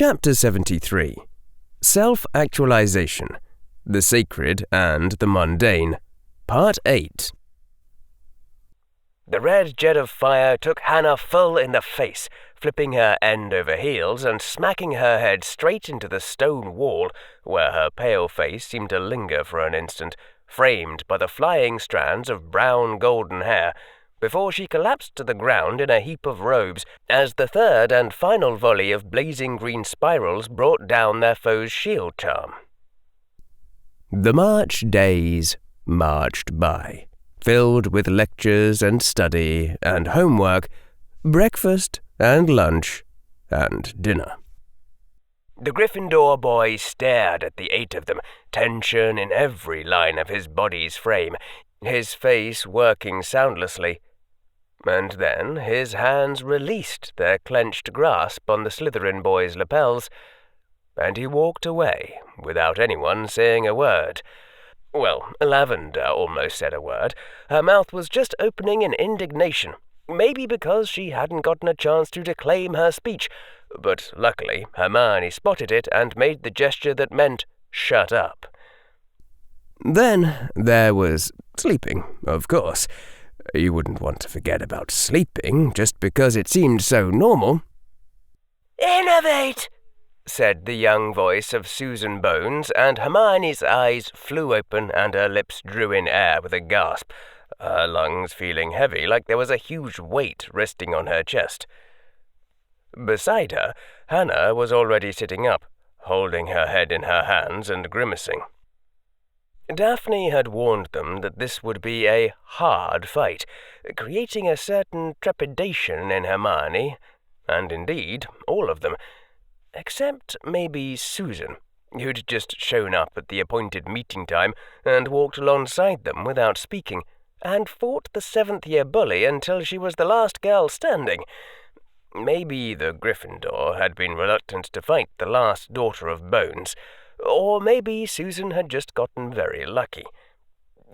Chapter 73. Self-Actualization, the Sacred and the Mundane, Part 8. The red jet of fire took Hannah full in the face, flipping her end over heels and smacking her head straight into the stone wall, where her pale face seemed to linger for an instant, framed by the flying strands of brown golden hair, before she collapsed to the ground in a heap of robes, as the third and final volley of blazing green spirals brought down their foe's shield charm. The March days marched by, filled with lectures and study and homework, breakfast and lunch and dinner. The Gryffindor boy stared at the 8 of them, tension in every line of his body's frame, his face working soundlessly. And then his hands released their clenched grasp on the Slytherin boy's lapels, and he walked away without anyone saying a word. Well, Lavender almost said a word. Her mouth was just opening in indignation, maybe because she hadn't gotten a chance to declaim her speech, but luckily Hermione spotted it and made the gesture that meant, "Shut up." Then there was sleeping, of course. You wouldn't want to forget about sleeping just because it seemed so normal. "Innovate!" said the young voice of Susan Bones, and Hermione's eyes flew open and her lips drew in air with a gasp, her lungs feeling heavy like there was a huge weight resting on her chest. Beside her, Hannah was already sitting up, holding her head in her hands and grimacing. Daphne had warned them that this would be a hard fight, creating a certain trepidation in Hermione, and indeed all of them, except maybe Susan, who'd just shown up at the appointed meeting time and walked alongside them without speaking, and fought the 7th-year bully until she was the last girl standing. Maybe the Gryffindor had been reluctant to fight the last daughter of Bones, or maybe Susan had just gotten very lucky.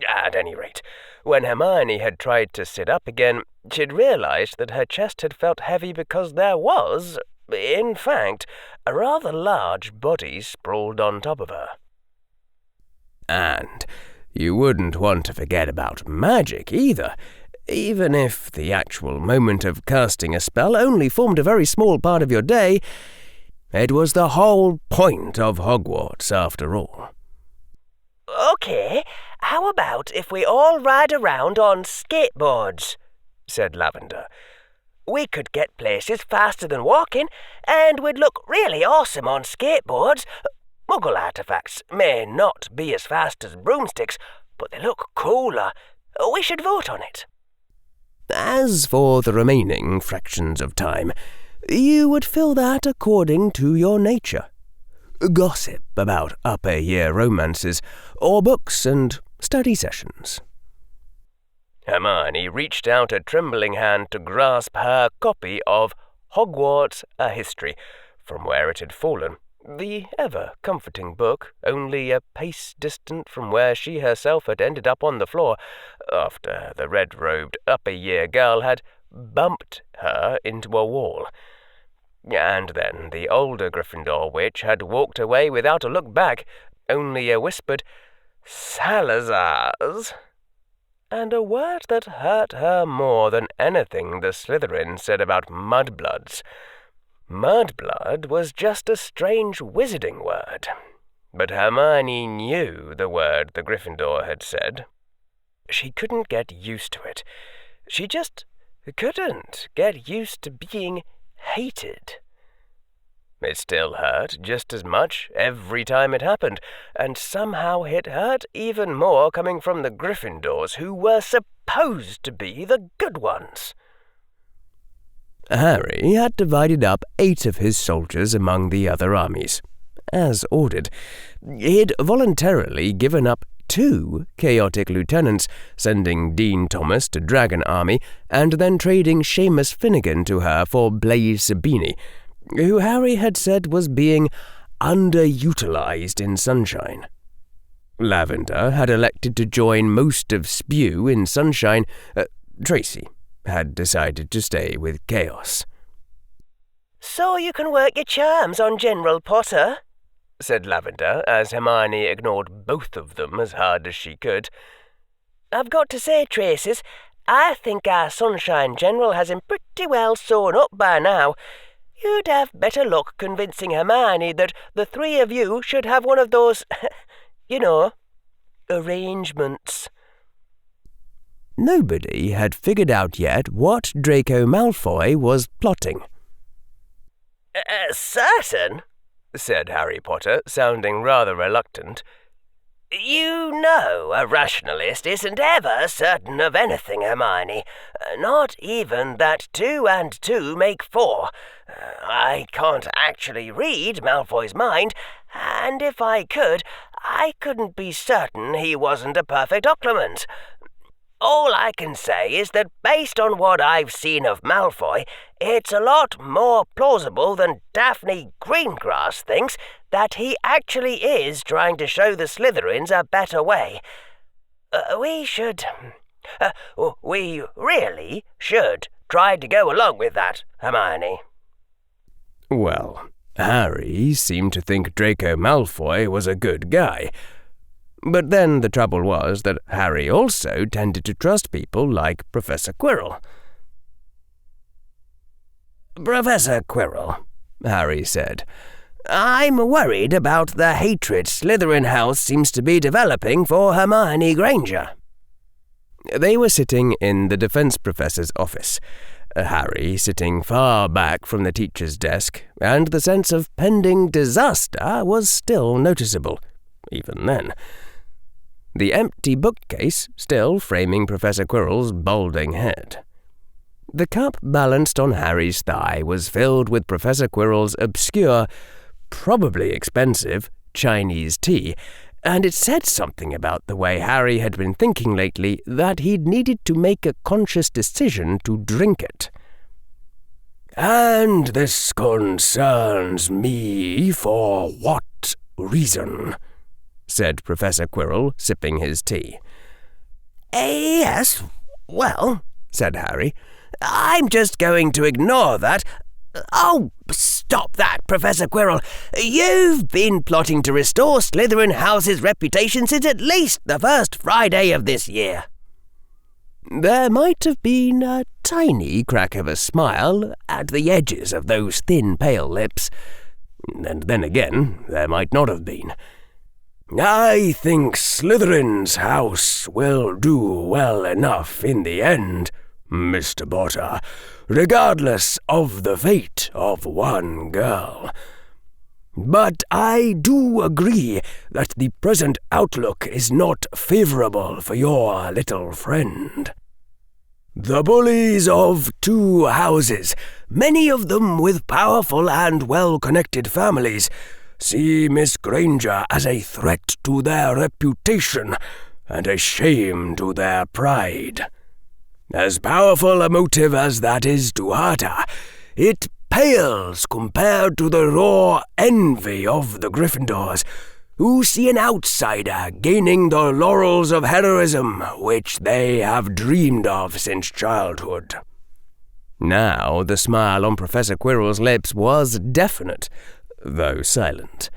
At any rate, when Hermione had tried to sit up again, she'd realized that her chest had felt heavy because there was, in fact, a rather large body sprawled on top of her. And you wouldn't want to forget about magic either, even if the actual moment of casting a spell only formed a very small part of your day. It was the whole point of Hogwarts, after all. "Okay, how about if we all ride around on skateboards?" said Lavender. "We could get places faster than walking, and we'd look really awesome on skateboards. Muggle artifacts may not be as fast as broomsticks, but they look cooler. We should vote on it." As for the remaining fractions of time, you would fill that according to your nature. Gossip about upper-year romances, or books and study sessions. Hermione reached out a trembling hand to grasp her copy of Hogwarts: A History, from where it had fallen, the ever-comforting book, only a pace distant from where she herself had ended up on the floor, after the red-robed upper-year girl had bumped her into a wall. And then the older Gryffindor witch had walked away without a look back, only a whispered, "Salazar's," and a word that hurt her more than anything the Slytherin said about mudbloods. Mudblood was just a strange wizarding word, but Hermione knew the word the Gryffindor had said. She couldn't get used to it. She just couldn't get used to being hated. It still hurt just as much every time it happened, and somehow it hurt even more coming from the Gryffindors, who were supposed to be the good ones. Harry had divided up 8 of his soldiers among the other armies. As ordered, he'd voluntarily given up 2 chaotic lieutenants, sending Dean Thomas to Dragon Army, and then trading Seamus Finnegan to her for Blaise Sabini, who Harry had said was being underutilized in Sunshine. Lavender had elected to join most of Spew in Sunshine. Tracy had decided to stay with Chaos. So you can work your charms on General Potter, said Lavender, as Hermione ignored both of them as hard as she could. I've got to say, Traces, I think our Sunshine General has him pretty well sewn up by now. You'd have better luck convincing Hermione that the three of you should have one of those, arrangements. Nobody had figured out yet what Draco Malfoy was plotting. Certain, said Harry Potter, sounding rather reluctant. You know a rationalist isn't ever certain of anything, Hermione. Not even that 2 and 2 make 4. I can't actually read Malfoy's mind, and if I could, I couldn't be certain he wasn't a perfect occlument. All I can say is that based on what I've seen of Malfoy, it's a lot more plausible than Daphne Greengrass thinks that he actually is trying to show the Slytherins a better way. We really should try to go along with that, Hermione. Well, Harry seemed to think Draco Malfoy was a good guy. But then the trouble was that Harry also tended to trust people like Professor Quirrell. Professor Quirrell, Harry said, I'm worried about the hatred Slytherin House seems to be developing for Hermione Granger. They were sitting in the Defence Professor's office, Harry sitting far back from the teacher's desk, and the sense of pending disaster was still noticeable, even then. The empty bookcase still framing Professor Quirrell's balding head. The cup balanced on Harry's thigh was filled with Professor Quirrell's obscure, probably expensive, Chinese tea, and it said something about the way Harry had been thinking lately that he'd needed to make a conscious decision to drink it. And this concerns me for what reason? Said Professor Quirrell, sipping his tea. Yes, well, said Harry, I'm just going to ignore that. Oh, stop that, Professor Quirrell. You've been plotting to restore Slytherin House's reputation since at least the first Friday of this year. There might have been a tiny crack of a smile at the edges of those thin, pale lips. And then again, there might not have been. I think Slytherin's house will do well enough in the end, Mr. Potter, regardless of the fate of one girl. But I do agree that the present outlook is not favourable for your little friend. The bullies of 2 houses, many of them with powerful and well-connected families, see Miss Granger as a threat to their reputation and a shame to their pride. As powerful a motive as that is to hurt her, it pales compared to the raw envy of the Gryffindors, who see an outsider gaining the laurels of heroism which they have dreamed of since childhood. Now the smile on Professor Quirrell's lips was definite, though silent.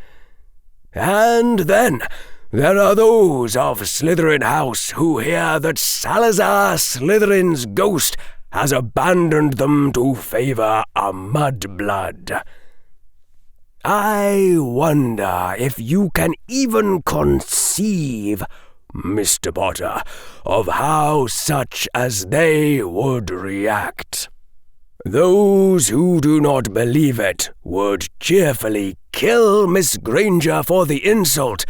And then there are those of Slytherin House who hear that Salazar Slytherin's ghost has abandoned them to favour a mudblood. I wonder if you can even conceive, Mr. Potter, of how such as they would react. Those who do not believe it would cheerfully kill Miss Granger for the insult,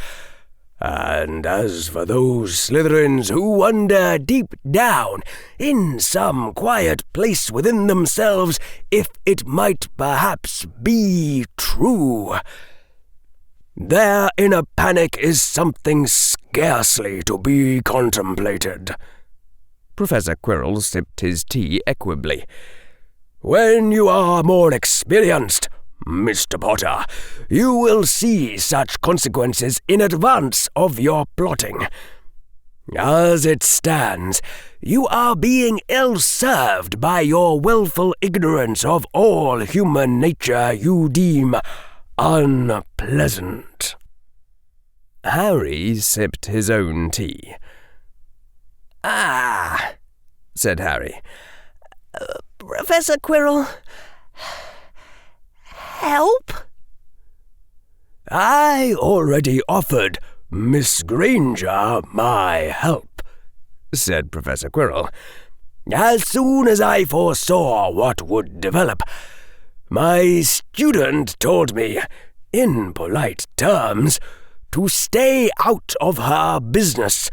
and as for those Slytherins who wonder deep down, in some quiet place within themselves, if it might perhaps be true, their inner panic is something scarcely to be contemplated. Professor Quirrell sipped his tea equably. When you are more experienced, Mr. Potter, you will see such consequences in advance of your plotting. As it stands, you are being ill-served by your willful ignorance of all human nature you deem unpleasant." Harry sipped his own tea. "Ah," said Harry. "Professor Quirrell, help?" "I already offered Miss Granger my help," said Professor Quirrell, "as soon as I foresaw what would develop. My student told me, in polite terms, to stay out of her business.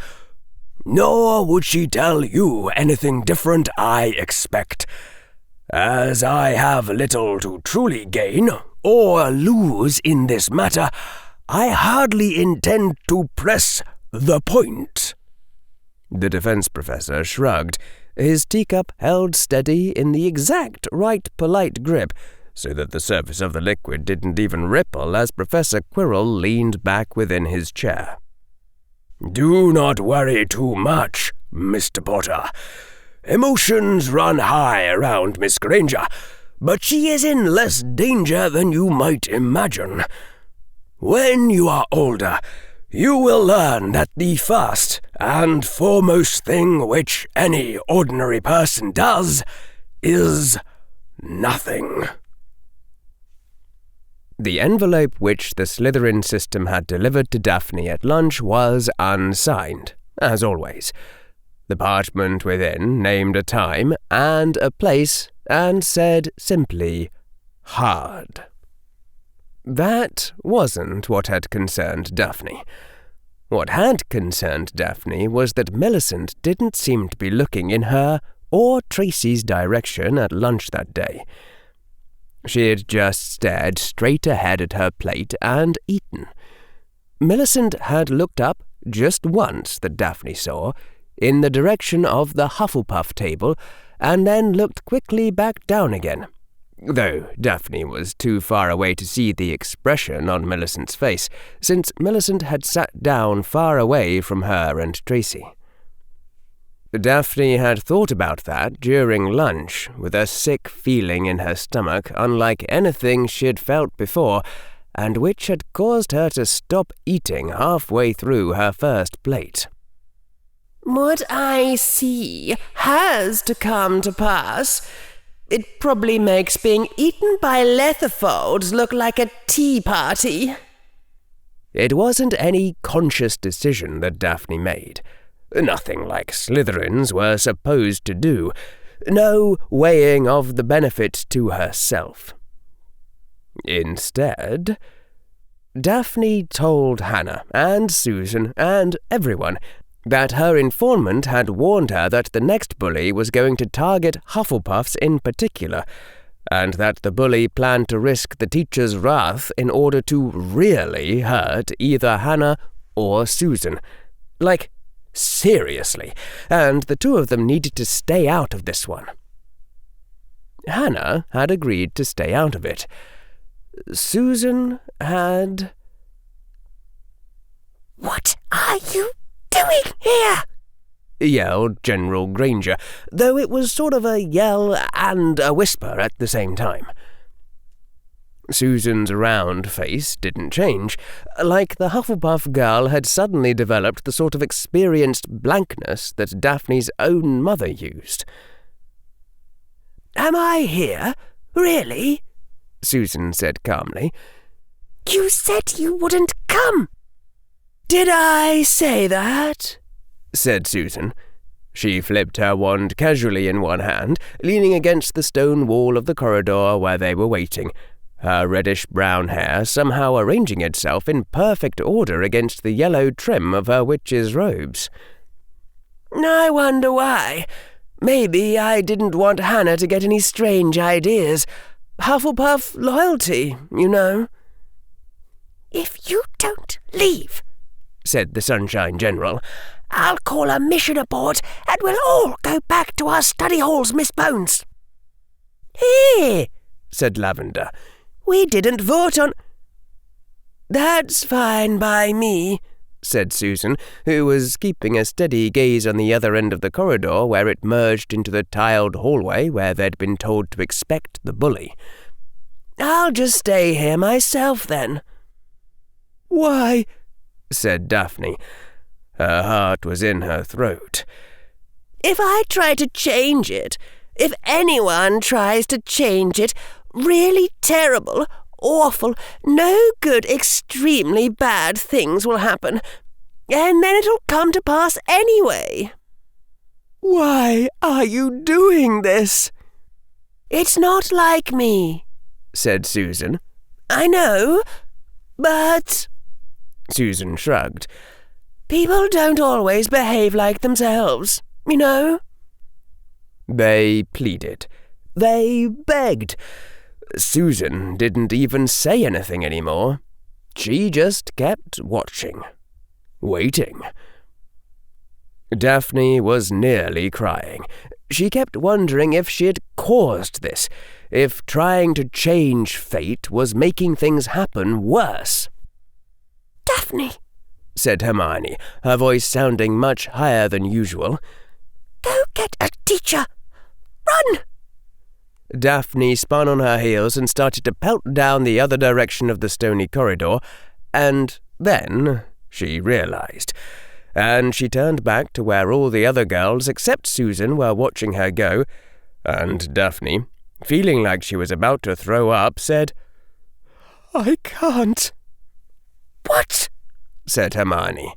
Nor would she tell you anything different, I expect. As I have little to truly gain or lose in this matter, I hardly intend to press the point." The defense professor shrugged, his teacup held steady in the exact right polite grip, so that the surface of the liquid didn't even ripple as Professor Quirrell leaned back within his chair. "Do not worry too much, Mr. Potter. Emotions run high around Miss Granger, but she is in less danger than you might imagine. When you are older, you will learn that the first and foremost thing which any ordinary person does is nothing." The envelope which the Slytherin system had delivered to Daphne at lunch was unsigned, as always. The parchment within named a time and a place and said simply, "Hard." That wasn't what had concerned Daphne. What had concerned Daphne was that Millicent didn't seem to be looking in her or Tracy's direction at lunch that day. She had just stared straight ahead at her plate and eaten. Millicent had looked up just once that Daphne saw, in the direction of the Hufflepuff table, and then looked quickly back down again, though Daphne was too far away to see the expression on Millicent's face, since Millicent had sat down far away from her and Tracy. Daphne had thought about that during lunch, with a sick feeling in her stomach unlike anything she'd felt before, and which had caused her to stop eating halfway through her first plate. "What I see has to come to pass. It probably makes being eaten by Letherfolds look like a tea party." It wasn't any conscious decision that Daphne made. Nothing like Slytherins were supposed to do. No weighing of the benefit to herself. Instead, Daphne told Hannah and Susan and everyone that her informant had warned her that the next bully was going to target Hufflepuffs in particular, and that the bully planned to risk the teacher's wrath in order to really hurt either Hannah or Susan. Like, seriously, and the two of them needed to stay out of this one. Hannah had agreed to stay out of it. Susan had... "What are you doing here?" yelled General Granger, though it was sort of a yell and a whisper at the same time. Susan's round face didn't change. Like the Hufflepuff girl had suddenly developed the sort of experienced blankness that Daphne's own mother used. "Am I here? Really?" Susan said calmly. "You said you wouldn't come." "Did I say that?" said Susan. She flipped her wand casually in one hand, leaning against the stone wall of the corridor where they were waiting, her reddish-brown hair somehow arranging itself in perfect order against the yellow trim of her witch's robes. "I wonder why. Maybe I didn't want Hannah to get any strange ideas. Hufflepuff loyalty, you know." "If you don't leave," said the Sunshine General, "I'll call a mission aboard and we'll all go back to our study halls, Miss Bones." "Here," said Lavender. "We didn't vote on—" "That's fine by me," said Susan, who was keeping a steady gaze on the other end of the corridor where it merged into the tiled hallway where they'd been told to expect the bully. "I'll just stay here myself, then." "Why?" said Daphne. Her heart was in her throat. "If I try to change it, if anyone tries to change it, really terrible, awful, no good, extremely bad things will happen, and then it'll come to pass anyway." "Why are you doing this?" "It's not like me," said Susan. "I know, but—" Susan shrugged. "People don't always behave like themselves, you know." They pleaded. They begged. Susan didn't even say anything anymore. She just kept watching. Waiting. Daphne was nearly crying. She kept wondering if she had caused this, if trying to change fate was making things happen worse. "Daphne," said Hermione, her voice sounding much higher than usual. "Go get a teacher. Run!" Daphne spun on her heels and started to pelt down the other direction of the stony corridor, and then she realized. And she turned back to where all the other girls except Susan were watching her go, and Daphne, feeling like she was about to throw up, said, "I can't." "What?" said Hermione.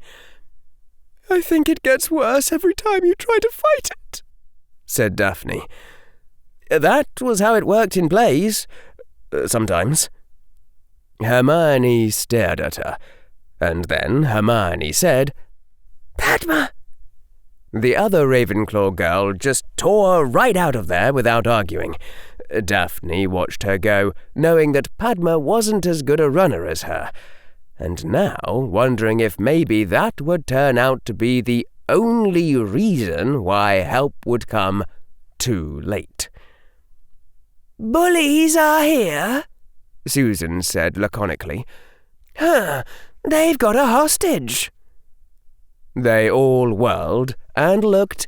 "I think it gets worse every time you try to fight it," said Daphne. "That was how it worked in plays. Sometimes." Hermione stared at her, and then Hermione said, "Padma!" The other Ravenclaw girl just tore right out of there without arguing. Daphne watched her go, knowing that Padma wasn't as good a runner as her, and now wondering if maybe that would turn out to be the only reason why help would come too late. "Bullies are here," Susan said laconically. "Huh, they've got a hostage." They all whirled and looked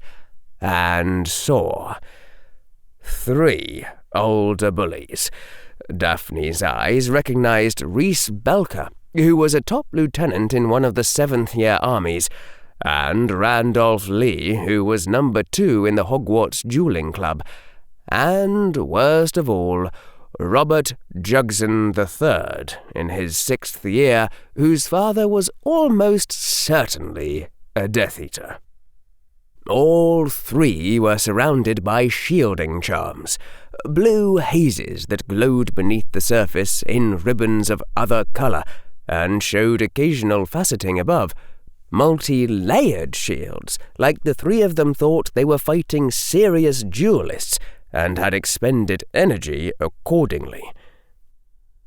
and saw 3 older bullies. Daphne's eyes recognized Reese Belker, who was a top lieutenant in one of the 7th-year armies, and Randolph Lee, who was number 2 in the Hogwarts Dueling Club, and, worst of all, Robert Jugson III, in his 6th year, whose father was almost certainly a Death Eater. All 3 were surrounded by shielding charms, blue hazes that glowed beneath the surface in ribbons of other colour, and showed occasional faceting above, multi-layered shields, like the 3 of them thought they were fighting serious duelists, and had expended energy accordingly.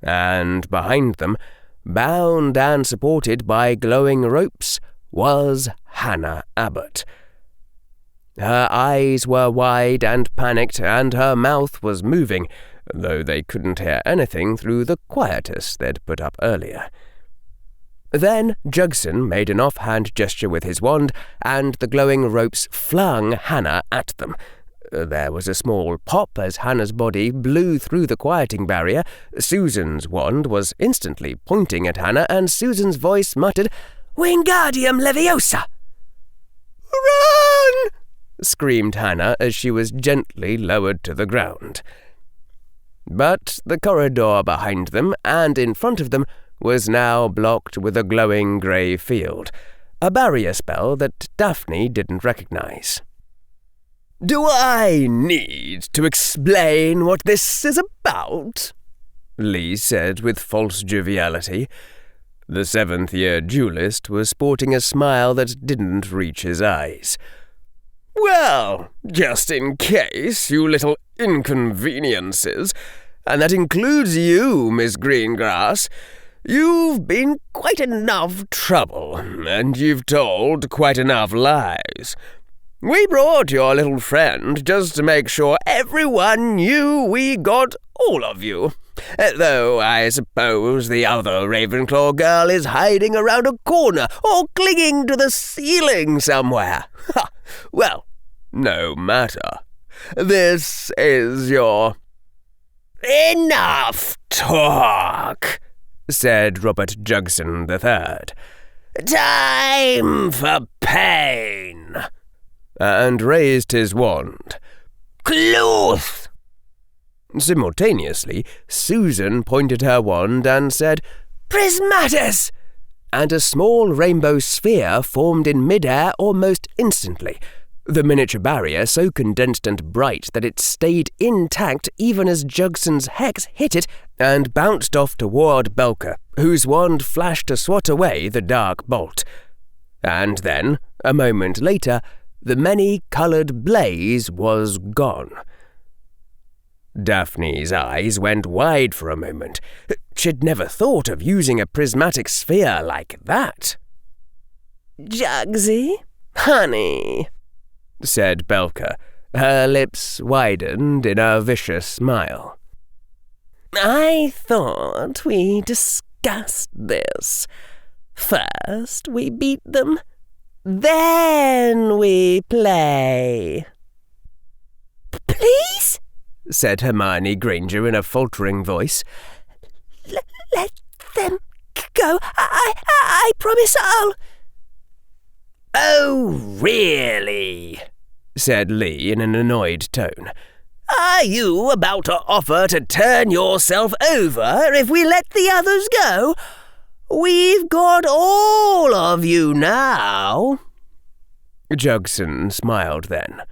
And behind them, bound and supported by glowing ropes, was Hannah Abbott. Her eyes were wide and panicked, and her mouth was moving, though they couldn't hear anything through the quietus they'd put up earlier. Then Jugson made an offhand gesture with his wand, and the glowing ropes flung Hannah at them. There was a small pop as Hannah's body blew through the quieting barrier. Susan's wand was instantly pointing at Hannah, and Susan's voice muttered, "Wingardium Leviosa!" "Run!" screamed Hannah as she was gently lowered to the ground. But the corridor behind them and in front of them was now blocked with a glowing grey field, a barrier spell that Daphne didn't recognize. "Do I need to explain what this is about?" Lee said with false joviality. The 7th-year duelist was sporting a smile that didn't reach his eyes. "Well, just in case, you little inconveniences, and that includes you, Miss Greengrass. You've been quite enough trouble, and you've told quite enough lies. We brought your little friend just to make sure everyone knew we got all of you. Though I suppose the other Ravenclaw girl is hiding around a corner or clinging to the ceiling somewhere. Ha! Well, no matter. This is your—" "Enough talk," said Robert Jugson III. "Time for pain," and raised his wand. "Cluth!" Simultaneously, Susan pointed her wand and said, "Prismatis!" and a small rainbow sphere formed in mid-air almost instantly, the miniature barrier so condensed and bright that it stayed intact even as Jugson's hex hit it and bounced off toward Belka, whose wand flashed to swat away the dark bolt. And then, a moment later, the many-coloured blaze was gone. Daphne's eyes went wide for a moment. She'd never thought of using a prismatic sphere like that. "Jugsy, honey," said Belka. Her lips widened in a vicious smile. "I thought we discussed this. First we beat them, then we play." "Please?" said Hermione Granger in a faltering voice. Let them go. I promise I'll—" "Oh, really?" said Lee in an annoyed tone. "Are you about to offer to turn yourself over if we let the others go? We've got all of you now." Jugson smiled then.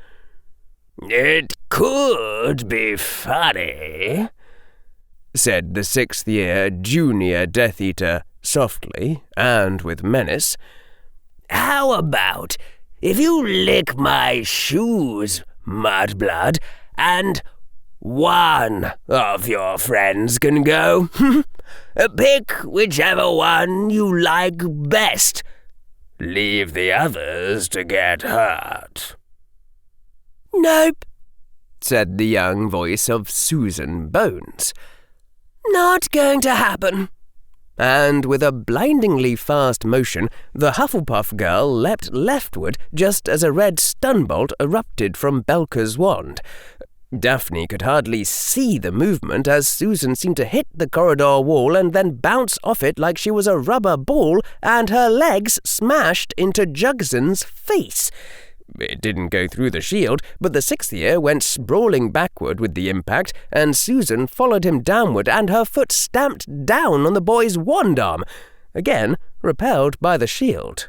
"It could be funny," said the sixth-year junior Death Eater softly and with menace. "How about if you lick my shoes, Mudblood, and one of your friends can go? Pick whichever one you like best. Leave the others to get hurt." "Nope," said the young voice of Susan Bones. "Not going to happen." And with a blindingly fast motion, the Hufflepuff girl leapt leftward just as a red stunbolt erupted from Belka's wand. Daphne could hardly see the movement as Susan seemed to hit the corridor wall and then bounce off it like she was a rubber ball, and her legs smashed into Jugson's face. It didn't go through the shield, but the sixth year went sprawling backward with the impact, and Susan followed him downward, and her foot stamped down on the boy's wand arm, again repelled by the shield.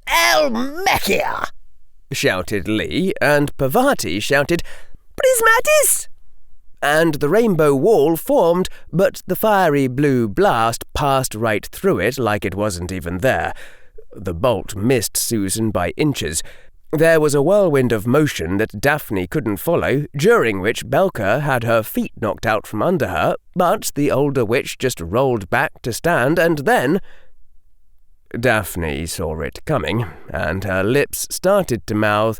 "Elmechia!" shouted Lee, and Pavati shouted, "Prismatis!" And the rainbow wall formed, but the fiery blue blast passed right through it like it wasn't even there. The bolt missed Susan by inches. There was a whirlwind of motion that Daphne couldn't follow, during which Belka had her feet knocked out from under her, but the older witch just rolled back to stand, and then— Daphne saw it coming, and her lips started to mouth,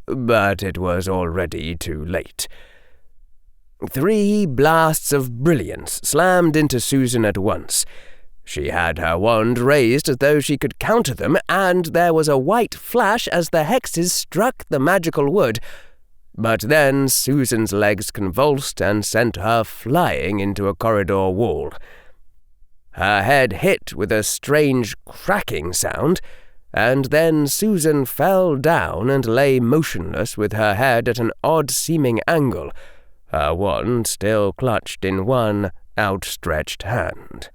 but it was already too late. 3 blasts of brilliance slammed into Susan at once. She had her wand raised as though she could counter them, and there was a white flash as the hexes struck the magical wood. But then Susan's legs convulsed and sent her flying into a corridor wall. Her head hit with a strange cracking sound, and then Susan fell down and lay motionless with her head at an odd-seeming angle, her wand still clutched in one outstretched hand.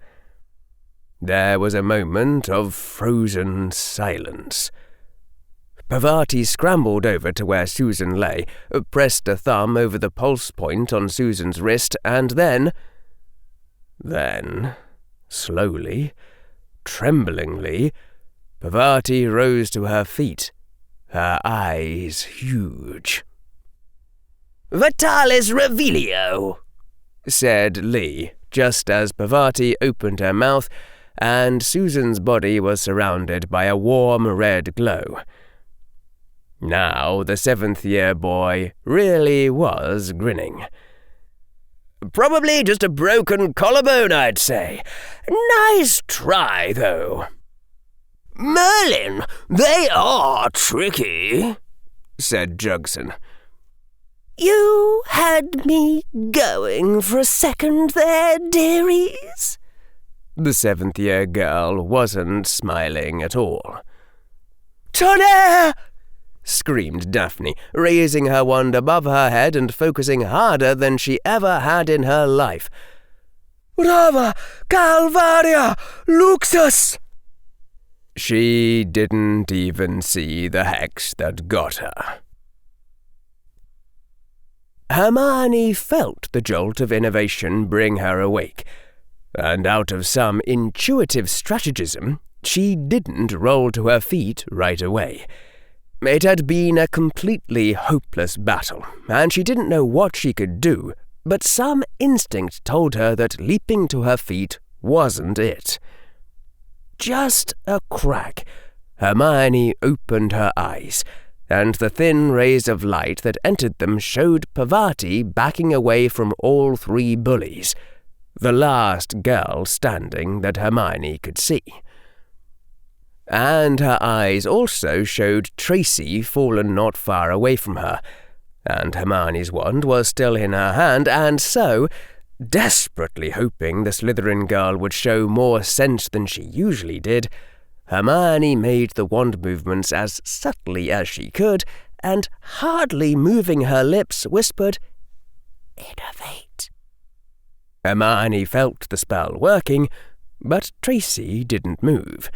There was a moment of frozen silence. Pavati scrambled over to where Susan lay, pressed a thumb over the pulse point on Susan's wrist, and then, slowly, tremblingly, Pavati rose to her feet, her eyes huge. "Vitalis Revelio," said Lee, just as Pavati opened her mouth, and Susan's body was surrounded by a warm red glow. Now the 7th-year boy really was grinning. Probably just a broken collarbone, I'd say. Nice try, though." "Merlin, they are tricky," said Jugson. "You had me going for a second there, dearies." The 7th-year girl wasn't smiling at all. "Tonnerre!" screamed Daphne, raising her wand above her head and focusing harder than she ever had in her life. "Rava Calvaria Luxus!" She didn't even see the hex that got her. Hermione felt the jolt of innovation bring her awake, and out of some intuitive strategism, she didn't roll to her feet right away. It had been a completely hopeless battle, and she didn't know what she could do, but some instinct told her that leaping to her feet wasn't it. Just a crack. Hermione opened her eyes, and the thin rays of light that entered them showed Parvati backing away from all 3 bullies, the last girl standing that Hermione could see. And her eyes also showed Tracy fallen not far away from her, and Hermione's wand was still in her hand, and so, desperately hoping the Slytherin girl would show more sense than she usually did, Hermione made the wand movements as subtly as she could, and hardly moving her lips, whispered, "Innovate." Hermione felt the spell working, but Tracy didn't move.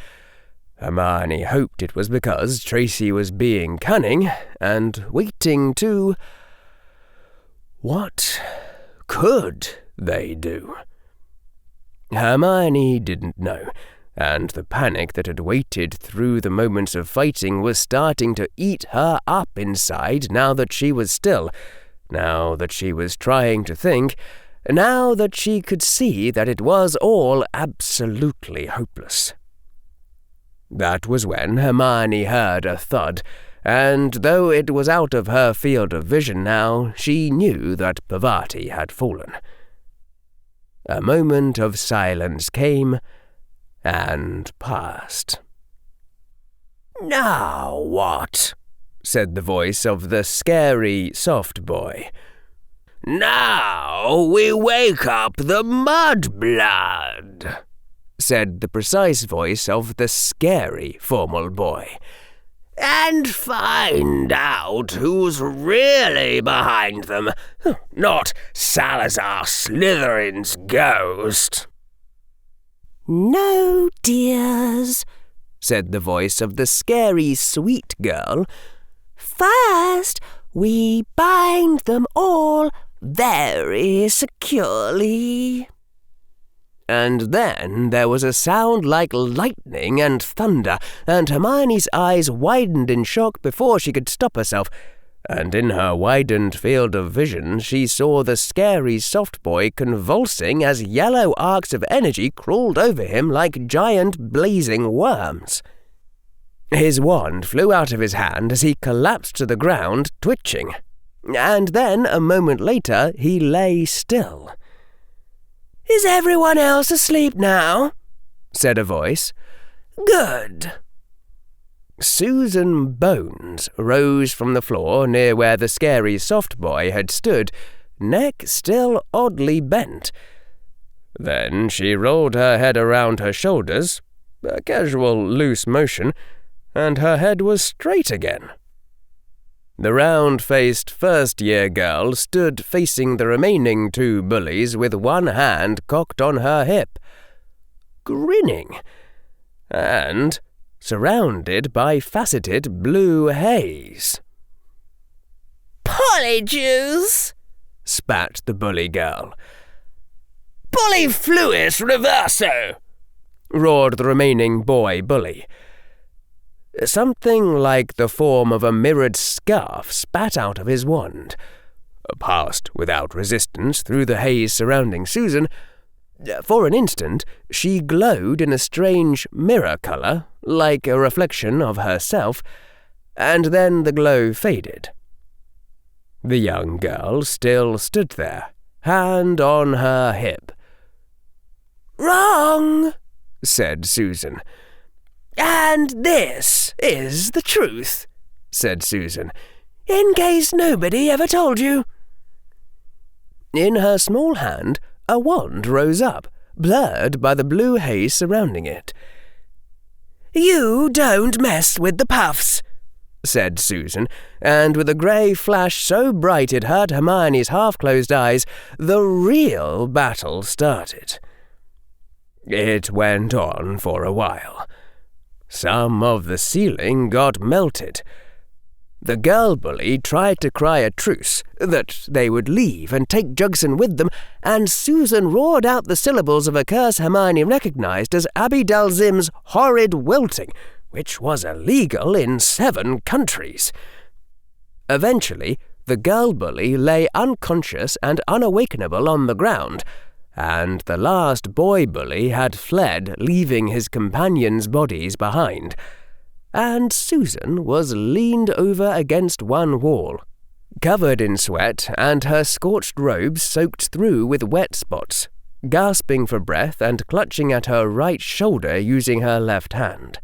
Hermione hoped it was because Tracy was being cunning and waiting to... What could they do? Hermione didn't know, and the panic that had waited through the moments of fighting was starting to eat her up inside now that she was still, now that she was trying to think, now that she could see that it was all absolutely hopeless. That was when Hermione heard a thud, and though it was out of her field of vision now, she knew that Parvati had fallen. A moment of silence came and passed. "Now what?" said the voice of the scary, soft boy. "Now we wake up the mudblood," said the precise voice of the scary, formal boy, "and find out who's really behind them, not Salazar Slytherin's ghost." "No, dears," said the voice of the scary, sweet girl. "First, we bind them all very securely." And then there was a sound like lightning and thunder, and Hermione's eyes widened in shock before she could stop herself, and in her widened field of vision she saw the scary soft boy convulsing as yellow arcs of energy crawled over him like giant blazing worms. His wand flew out of his hand as he collapsed to the ground, twitching, and then, a moment later, he lay still. "Is everyone else asleep now?" said a voice. "Good." Susan Bones rose from the floor near where the scary soft boy had stood, neck still oddly bent. Then she rolled her head around her shoulders, a casual loose motion, and her head was straight again. The round-faced first-year girl stood facing the remaining 2 bullies with one hand cocked on her hip, grinning, and surrounded by faceted blue haze. "Polyjuice!" spat the bully girl. "Polyfluis reverso!" roared the remaining boy bully. Something like the form of a mirrored scarf spat out of his wand, passed without resistance through the haze surrounding Susan. For an instant, she glowed in a strange mirror colour, like a reflection of herself, and then the glow faded. The young girl still stood there, hand on her hip. "Wrong," said Susan. "And this is the truth," said Susan, "in case nobody ever told you." In her small hand, a wand rose up, blurred by the blue haze surrounding it. "You don't mess with the puffs," said Susan, and with a grey flash so bright it hurt Hermione's half-closed eyes, the real battle started. It went on for a while. Some of the ceiling got melted. The girl bully tried to cry a truce, that they would leave and take Jugson with them, and Susan roared out the syllables of a curse Hermione recognised as Abby Dalzim's horrid wilting, which was illegal in 7 countries. Eventually, the girl bully lay unconscious and unawakenable on the ground, and the last boy bully had fled, leaving his companions' bodies behind. And Susan was leaned over against one wall, covered in sweat and her scorched robes soaked through with wet spots, gasping for breath and clutching at her right shoulder using her left hand.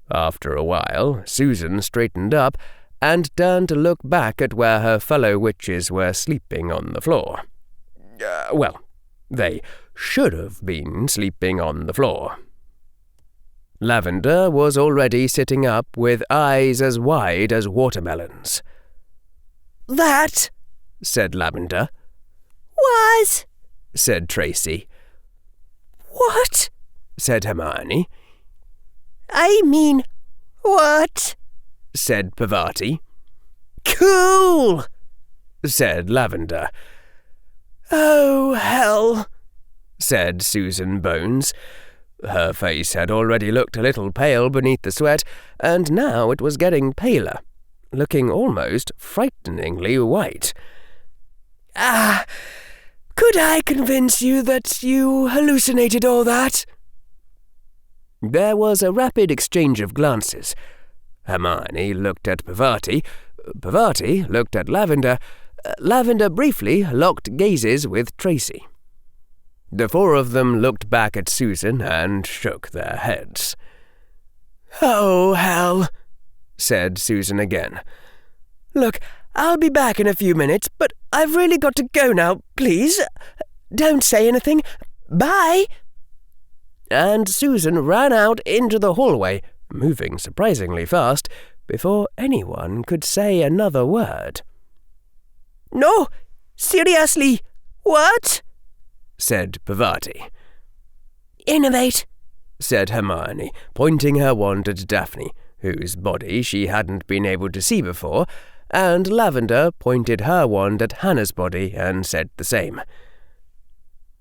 After a while, Susan straightened up and turned to look back at where her fellow witches were sleeping on the floor. Well, they should have been sleeping on the floor. Lavender was already sitting up with eyes as wide as watermelons. "That," said Lavender. "was," said Tracy. "What?" said Hermione. "I mean, what?" said Parvati. "Cool," said Lavender. "Oh, hell," said Susan Bones. Her face had already looked a little pale beneath the sweat, and now it was getting paler, looking almost frighteningly white. Could I convince you that you hallucinated all that?" There was a rapid exchange of glances. Hermione looked at Parvati. Parvati looked at Lavender. Lavender briefly locked gazes with Tracy. The 4 of them looked back at Susan and shook their heads. "Oh, hell," said Susan again. "Look, I'll be back in a few minutes, but I've really got to go now, please. Don't say anything. Bye." And Susan ran out into the hallway, moving surprisingly fast, before anyone could say another word. "No, seriously, what?" said Parvati. "Innovate," said Hermione, pointing her wand at Daphne, whose body she hadn't been able to see before, and Lavender pointed her wand at Hannah's body and said the same.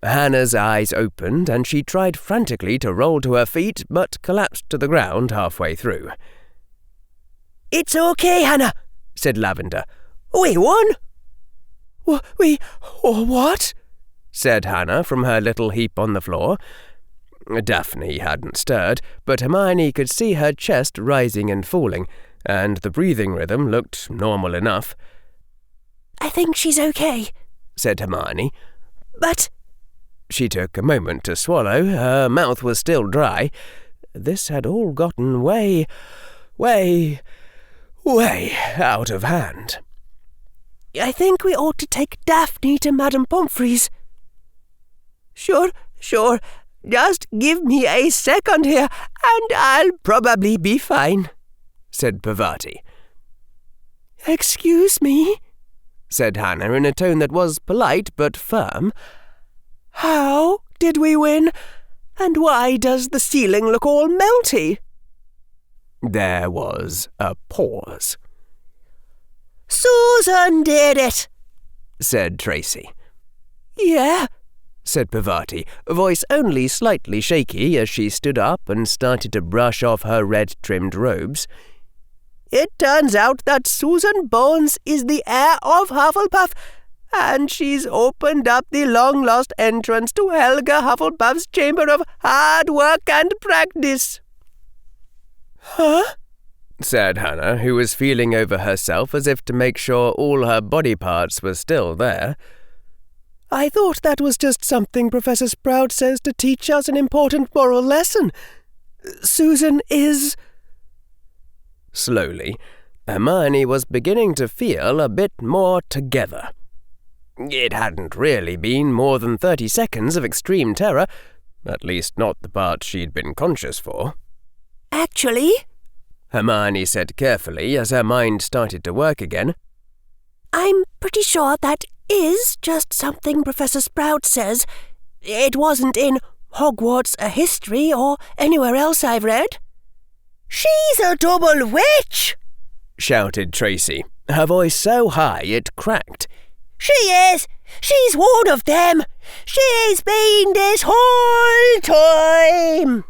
Hannah's eyes opened, and she tried frantically to roll to her feet, but collapsed to the ground halfway through. "It's okay, Hannah," said Lavender. "We won." What?" said Hannah from her little heap on the floor. Daphne hadn't stirred, but Hermione could see her chest rising and falling, and the breathing rhythm looked normal enough. "I think she's okay," said Hermione. "But—" She took a moment to swallow. Her mouth was still dry. This had all gotten way out of hand. "I think we ought to take Daphne to Madame Pomfrey's." Sure. Just give me a second here, and I'll probably be fine," said Parvati. "Excuse me," said Hannah in a tone that was polite but firm. "How did we win? And why does the ceiling look all melty?" There was a pause. "Susan did it," said Tracy. "Yeah," said Parvati, voice only slightly shaky as she stood up and started to brush off her red-trimmed robes. "It turns out that Susan Bones is the heir of Hufflepuff, and she's opened up the long-lost entrance to Helga Hufflepuff's chamber of hard work and practice." "Huh?" said Hannah, who was feeling over herself as if to make sure all her body parts were still there. I thought that was just something Professor Sprout says to teach us an important moral lesson. Susan is—" Slowly, Hermione was beginning to feel a bit more together. It hadn't really been more than 30 seconds of extreme terror, at least not the part she'd been conscious for. "Actually," Hermione said carefully as her mind started to work again, "I'm pretty sure that is just something Professor Sprout says. It wasn't in Hogwarts a History or anywhere else I've read." "She's a double witch!" shouted Tracy, her voice so high it cracked. "She is! She's one of them! She's been this whole time!"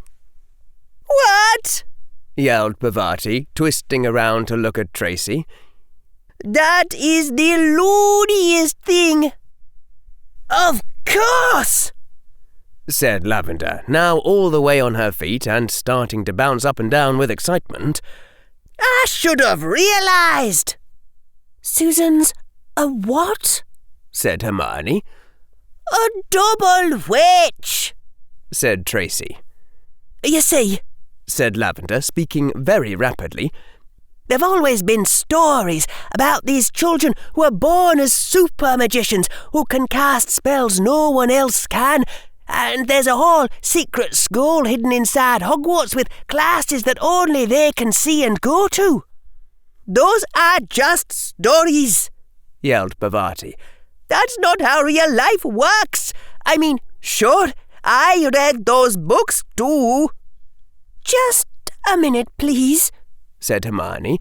"What?" yelled Parvati, twisting around to look at Tracy. "That is the looniest thing!" "Of course!" said Lavender, now all the way on her feet and starting to bounce up and down with excitement. "I should have realised!" "Susan's a what?" said Hermione. "A double witch," said Tracy. "You see," said Lavender, speaking very rapidly, "there've always been stories about these children who are born as super magicians who can cast spells no one else can, and there's a whole secret school hidden inside Hogwarts with classes that only they can see and go to." "Those are just stories," yelled Parvati. "That's not how real life works. I mean, sure, I read those books too." "Just a minute, please," said Hermione.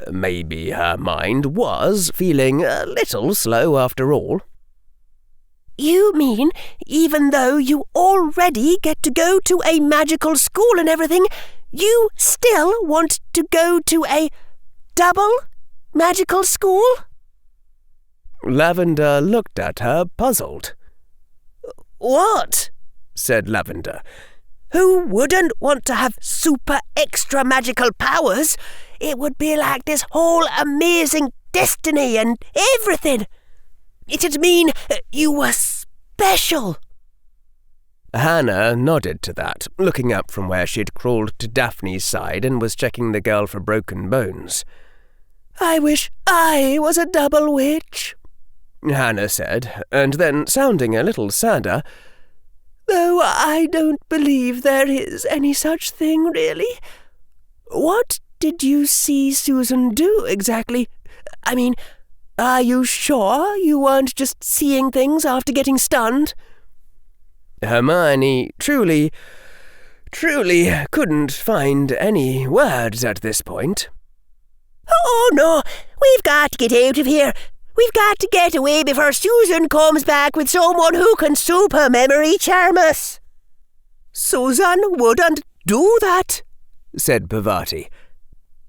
Maybe her mind was feeling a little slow after all. "You mean even though you already get to go to a magical school and everything, you still want to go to a double magical school?" Lavender looked at her, puzzled. "What?" said Lavender. "Who wouldn't want to have super extra magical powers? It would be like this whole amazing destiny and everything. It'd mean you were special." Hannah nodded to that, looking up from where she'd crawled to Daphne's side and was checking the girl for broken bones. "I wish I was a double witch," Hannah said, and then, sounding a little sadder, "though I don't believe there is any such thing, really. What did you see Susan do exactly? I mean, are you sure you weren't just seeing things after getting stunned?" Hermione truly couldn't find any words at this point. "Oh, no, we've got to get out of here. We've got to get away before Susan comes back with someone who can super memory charm us." "Susan wouldn't do that," said Parvati.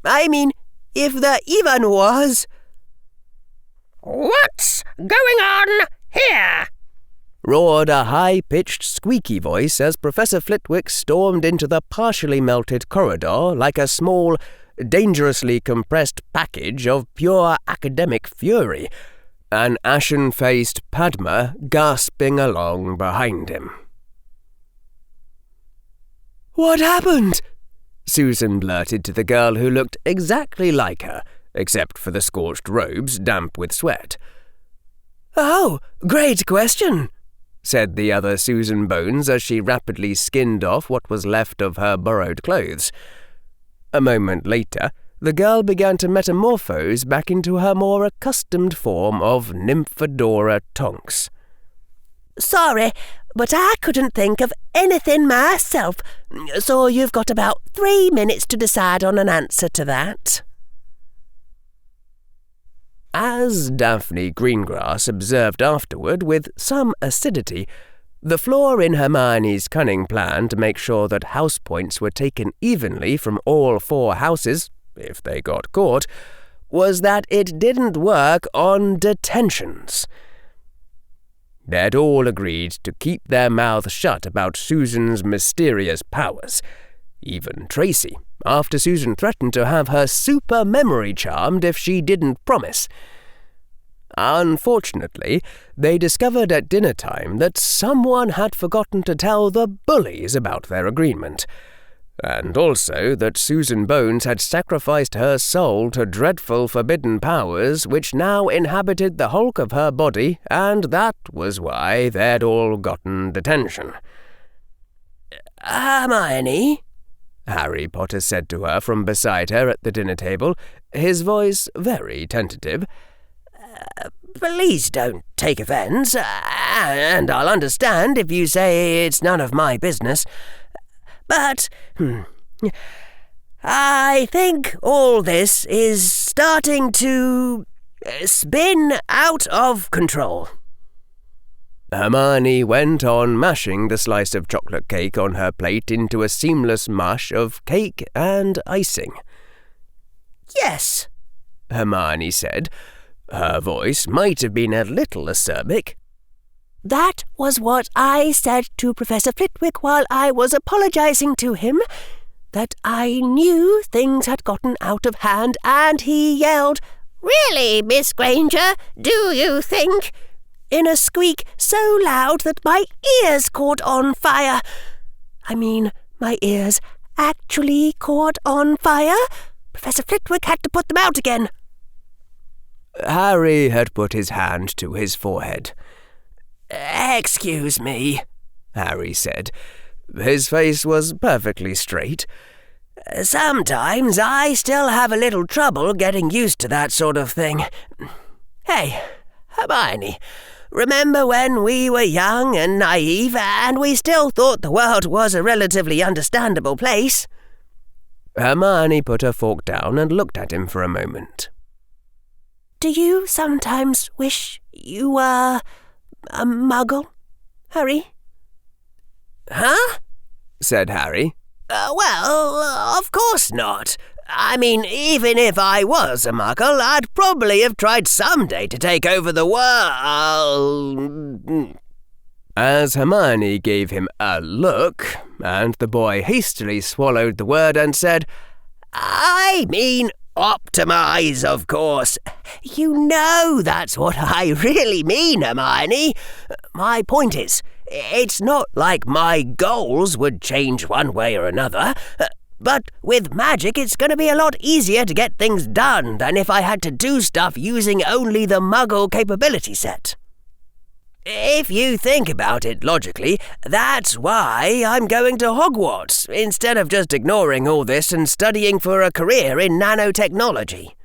"I mean, if there even was." "What's going on here?" roared a high-pitched, squeaky voice as Professor Flitwick stormed into the partially melted corridor like a small, dangerously compressed package of pure academic fury, an ashen-faced Padma gasping along behind him. "What happened?" Susan blurted to the girl who looked exactly like her, except for the scorched robes damp with sweat. "Oh, great question," said the other Susan Bones as she rapidly skinned off what was left of her borrowed clothes. A moment later, the girl began to metamorphose back into her more accustomed form of Nymphadora Tonks. "Sorry, but I couldn't think of anything myself, so you've got about 3 minutes to decide on an answer to that." As Daphne Greengrass observed afterward with some acidity, the flaw in Hermione's cunning plan to make sure that house points were taken evenly from all 4 houses, if they got caught, was that it didn't work on detentions. They'd all agreed to keep their mouths shut about Susan's mysterious powers, even Tracy, after Susan threatened to have her super memory charmed if she didn't promise. Unfortunately, they discovered at dinner time that someone had forgotten to tell the bullies about their agreement, and also that Susan Bones had sacrificed her soul to dreadful forbidden powers which now inhabited the hulk of her body, and that was why they'd all gotten detention. Hermione, Harry Potter said to her from beside her at the dinner table, his voice very tentative. Please don't take offence, and I'll understand if you say it's none of my business. But I think all this is starting to spin out of control. Hermione went on mashing the slice of chocolate cake on her plate into a seamless mush of cake and icing. Yes, Hermione said. Her voice might have been a little acerbic. That was what I said to Professor Flitwick while I was apologizing to him, that I knew things had gotten out of hand, and he yelled, "Really, Miss Granger, do you think?" in a squeak so loud that my ears caught on fire. I mean, my ears actually caught on fire. Professor Flitwick had to put them out again. Harry had put his hand to his forehead. "Excuse me," Harry said. His face was perfectly straight. "Sometimes I still have a little trouble getting used to that sort of thing. Hey, Hermione, remember when we were young and naive and we still thought the world was a relatively understandable place?" Hermione put her fork down and looked at him for a moment. "Do you sometimes wish you were a muggle, Harry?" "Huh?" said Harry. Well, of course not. I mean, even if I was a muggle, I'd probably have tried someday to take over the world." As Hermione gave him a look, and the boy hastily swallowed the word and said, "I mean optimize, of course. You know that's what I really mean, Hermione. My point is, it's not like my goals would change one way or another, but with magic it's going to be a lot easier to get things done than if I had to do stuff using only the Muggle capability set. If you think about it logically, that's why I'm going to Hogwarts, instead of just ignoring all this and studying for a career in nanotechnology."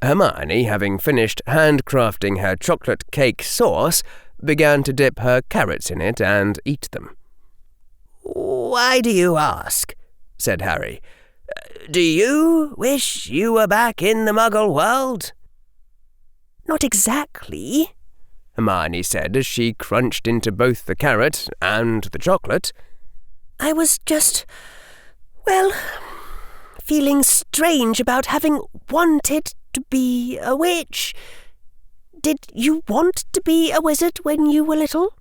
Hermione, having finished handcrafting her chocolate cake sauce, began to dip her carrots in it and eat them. "Why do you ask?" said Harry. "Do you wish you were back in the Muggle world?" "Not exactly," Hermione said as she crunched into both the carrot and the chocolate. "I was just, feeling strange about having wanted to be a witch. Did you want to be a wizard when you were little?"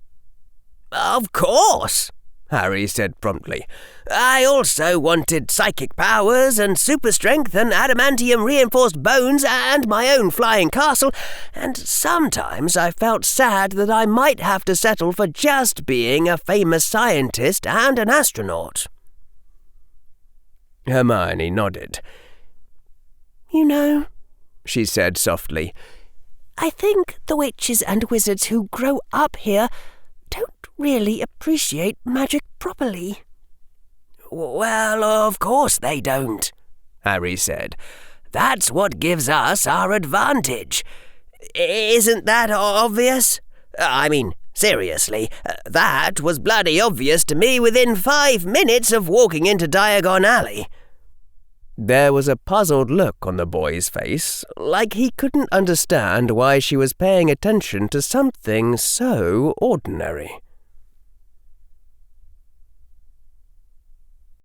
"Of course," Harry said promptly. "I also wanted psychic powers and super strength and adamantium-reinforced bones and my own flying castle, and sometimes I felt sad that I might have to settle for just being a famous scientist and an astronaut." Hermione nodded. "You know," she said softly, "I think the witches and wizards who grow up here don't really appreciate magic properly." "Well, of course they don't," Harry said. "That's what gives us our advantage. Isn't that obvious? I mean, seriously, that was bloody obvious to me within 5 minutes of walking into Diagon Alley." There was a puzzled look on the boy's face, like he couldn't understand why she was paying attention to something so ordinary.